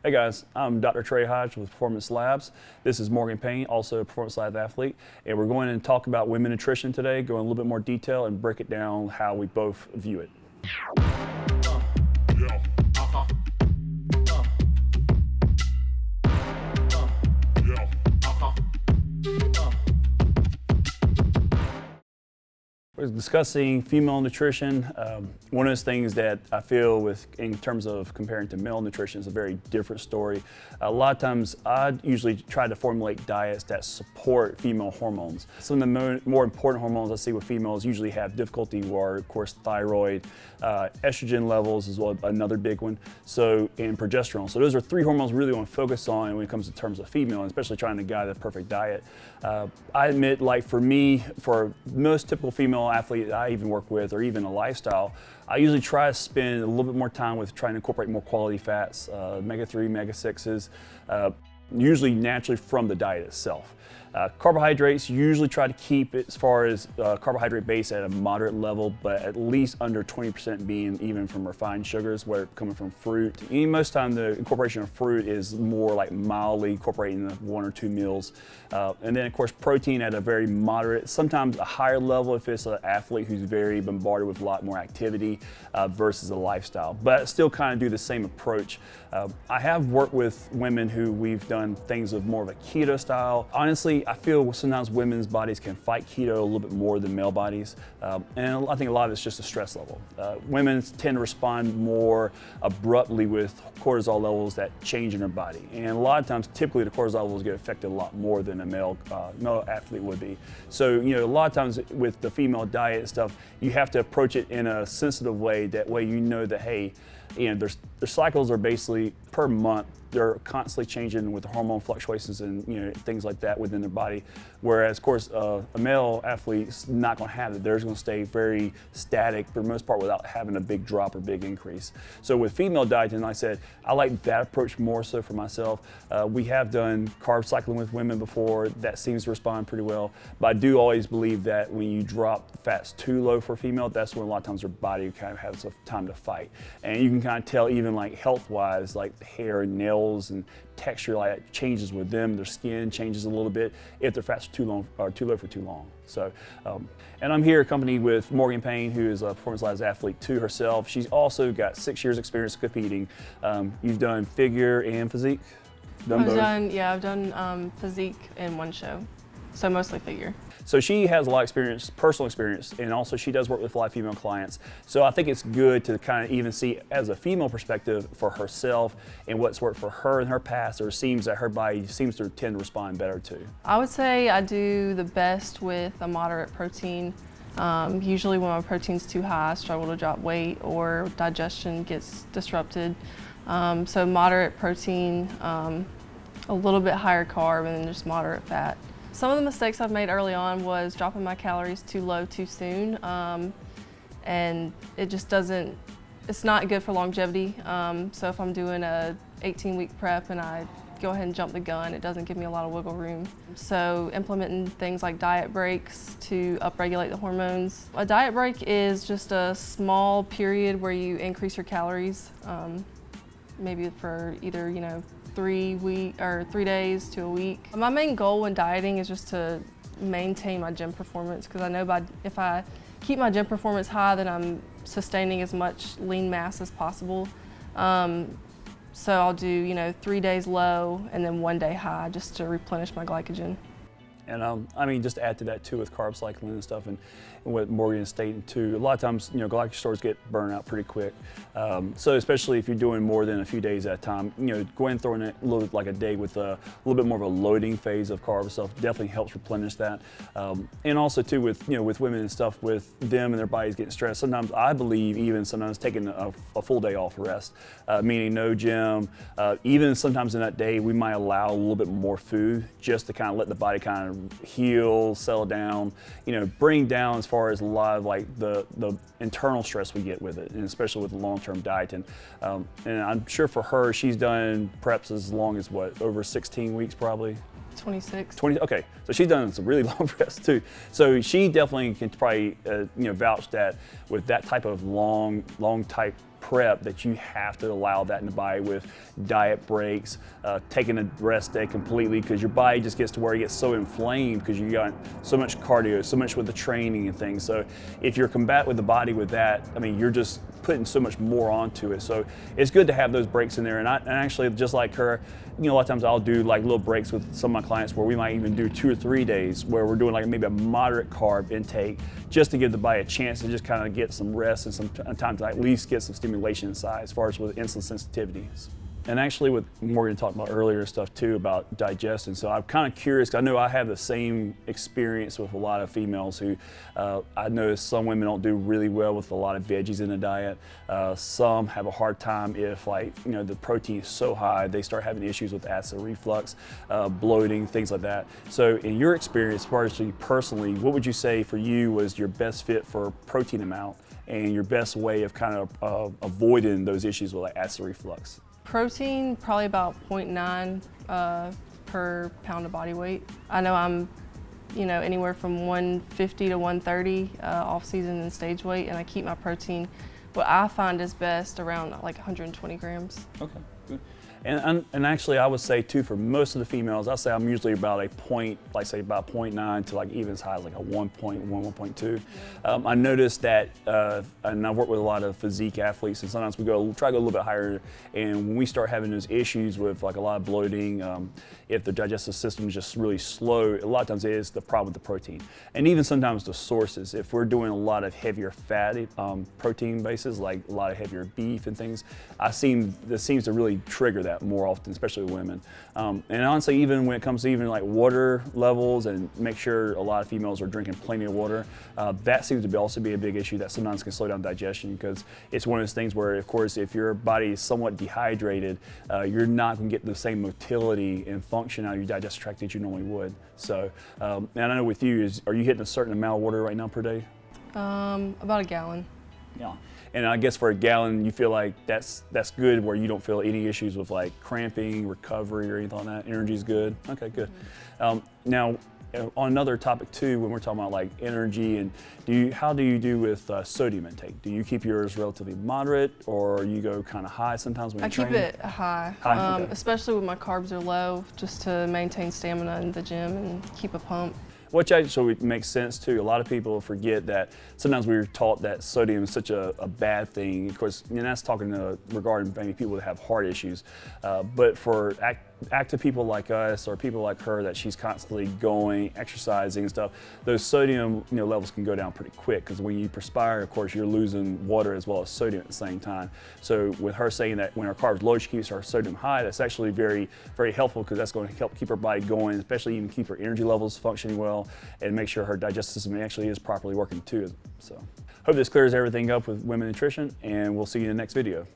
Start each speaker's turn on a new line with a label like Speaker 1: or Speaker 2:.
Speaker 1: Hey guys, I'm Dr. Trey Hodge with Performance Labs. This is Morgan Payne, also a Performance Lab athlete, and we're going to talk about women nutrition today, go in a little bit more detail and break it down how we both view it. We're discussing female nutrition. One of those things that I feel in terms of comparing to male nutrition is a very different story. A lot of times I usually try to formulate diets that support female hormones. Some of the more important hormones I see with females usually have difficulty are, of course, thyroid, estrogen levels is another big one, and progesterone. So those are three hormones we really want to focus on when it comes to terms of female, and especially trying to guide the perfect diet. I admit, like for me, for most typical female athlete I even work with, or even a lifestyle, I usually try to spend a little bit more time with trying to incorporate more quality fats, omega-3, omega-6s, usually naturally from the diet itself. Carbohydrates, usually try to keep it as far as carbohydrate base at a moderate level, but at least under 20% being even from refined sugars, where coming from fruit. And most time the incorporation of fruit is more like mildly incorporating the 1 or 2 meals. And then of course protein at a very moderate, sometimes a higher level if it's an athlete who's very bombarded with a lot more activity versus a lifestyle, but still kind of do the same approach. I have worked with women who we've done things of more of a keto style. Honestly, I feel sometimes women's bodies can fight keto a little bit more than male bodies, and I think a lot of it's just a stress level. Women tend to respond more abruptly with cortisol levels that change in their body, and a lot of times typically the cortisol levels get affected a lot more than a male athlete would be. So a lot of times with the female diet and stuff, you have to approach it in a sensitive way, that way that hey, their cycles are basically per month. They're constantly changing with the hormone fluctuations and things like that within their body. Whereas, of course, a male athlete's not going to have it. They're going to stay very static for the most part without having a big drop or big increase. So with female dieting, like I said, I like that approach more so for myself. We have done carb cycling with women before. That seems to respond pretty well. But I do always believe that when you drop fats too low for a female, that's when a lot of times their body kind of has a time to fight. And you can kind of tell even like health-wise, like the hair and nails and texture like that changes with them. Their skin changes a little bit if their fats are too low for too long. So, and I'm here accompanied with Morgan Payne, who is a Performance Labs athlete too herself. She's also got 6 years experience competing. You've done figure and physique?
Speaker 2: I've done physique in one show, so mostly figure.
Speaker 1: So she has a lot of experience, personal experience, and also she does work with a lot of female clients. So I think it's good to kind of even see as a female perspective for herself and what's worked for her in her past, or it seems that her body seems to tend to respond better to.
Speaker 2: I would say I do the best with a moderate protein. Usually when my protein's too high, I struggle to drop weight or digestion gets disrupted. So moderate protein, a little bit higher carb, and then just moderate fat. Some of the mistakes I've made early on was dropping my calories too low too soon, and it just doesn't, it's not good for longevity. So if I'm doing a 18-week prep and I go ahead and jump the gun, it doesn't give me a lot of wiggle room. So implementing things like diet breaks to upregulate the hormones. A diet break is just a small period where you increase your calories, maybe for either 3 days to a week. My main goal when dieting is just to maintain my gym performance, because I know if I keep my gym performance high, then I'm sustaining as much lean mass as possible. So I'll do 3 days low and then 1 day high just to replenish my glycogen.
Speaker 1: And I mean, just to add to that too with carb cycling and stuff, and what Morgan is stating too, a lot of times, glycogen stores get burned out pretty quick. So especially if you're doing more than a few days at a time, go ahead and throw in a little like a day with a little bit more of a loading phase of carb stuff definitely helps replenish that. And also too with with women and stuff, with them and their bodies getting stressed, sometimes I believe even sometimes taking a full day off rest, meaning no gym, even sometimes in that day we might allow a little bit more food just to kind of let the body kind of heal, settle down, bring down as far as a lot of like the internal stress we get with it, and especially with the long-term diet. And I'm sure for her, she's done preps as long as over 16 weeks probably.
Speaker 2: 26.
Speaker 1: 20, okay, so she's done some really long preps too. So she definitely can probably vouch that with that type of long type prep that you have to allow that in the body with diet breaks, taking a rest day completely, because your body just gets to where it gets so inflamed because you got so much cardio, so much with the training and things. So if you're combat with the body with that, I mean, you're just putting so much more onto it. So it's good to have those breaks in there. And actually, just like her, you know, a lot of times I'll do like little breaks with some of my clients where we might even do 2 or 3 days where we're doing like maybe a moderate carb intake just to give the body a chance to just kind of get some rest and some time to at least get some stimulation inside as far as with insulin sensitivities. And actually, what Morgan talked about earlier stuff too about digestion. So I'm kind of curious, 'cause I know I have the same experience with a lot of females who I noticed some women don't do really well with a lot of veggies in the diet. Some have a hard time if, like, you know, the protein is so high, they start having issues with acid reflux, bloating, things like that. So in your experience, as far as you personally, what would you say for you was your best fit for protein amount and your best way of kind of avoiding those issues with like acid reflux?
Speaker 2: Protein, probably about 0.9 per pound of body weight. I know I'm, you know, anywhere from 150 to 130 off season and stage weight, and I keep my protein, what I find is best, around like 120 grams.
Speaker 1: Okay, good. And actually, I would say too, for most of the females, I'd say I'm usually about a point, like say about 0.9 to like even as high as like a 1.1, 1.2. I noticed that, and I've worked with a lot of physique athletes, and sometimes we try to go a little bit higher, and when we start having those issues with like a lot of bloating, if the digestive system is just really slow, a lot of times it is the problem with the protein. And even sometimes the sources, if we're doing a lot of heavier fatty protein bases, like a lot of heavier beef and things, this seems to really trigger that more often, especially with women. And honestly, even when it comes to even like water levels, and make sure a lot of females are drinking plenty of water, that seems to also be a big issue that sometimes can slow down digestion, because it's one of those things where, of course, if your body is somewhat dehydrated, you're not going to get the same motility and function out of your digestive tract that you normally would. So, and I know with you, are you hitting a certain amount of water right now per day?
Speaker 2: About a gallon.
Speaker 1: Yeah. And I guess for a gallon, you feel like that's good, where you don't feel any issues with like cramping, recovery, or anything like that. Energy's good. Okay, good. Now, on another topic too, when we're talking about like energy, and how do you do with sodium intake? Do you keep yours relatively moderate, or you go kind of high sometimes when you train?
Speaker 2: I keep it high,
Speaker 1: Okay.
Speaker 2: especially when my carbs are low, just to maintain stamina in the gym and keep a pump.
Speaker 1: Which actually makes sense too. A lot of people forget that sometimes we're taught that sodium is such a bad thing. Of course, and that's talking regarding maybe people that have heart issues. But for active people like us, or people like her that she's constantly going, exercising and stuff, those sodium levels can go down pretty quick, because when you perspire, of course, you're losing water as well as sodium at the same time. So with her saying that when her carbs low, she keeps her sodium high, that's actually very, very helpful, because that's going to help keep her body going, especially even keep her energy levels functioning well, and make sure her digestive system actually is properly working too. So hope this clears everything up with women nutrition, and we'll see you in the next video.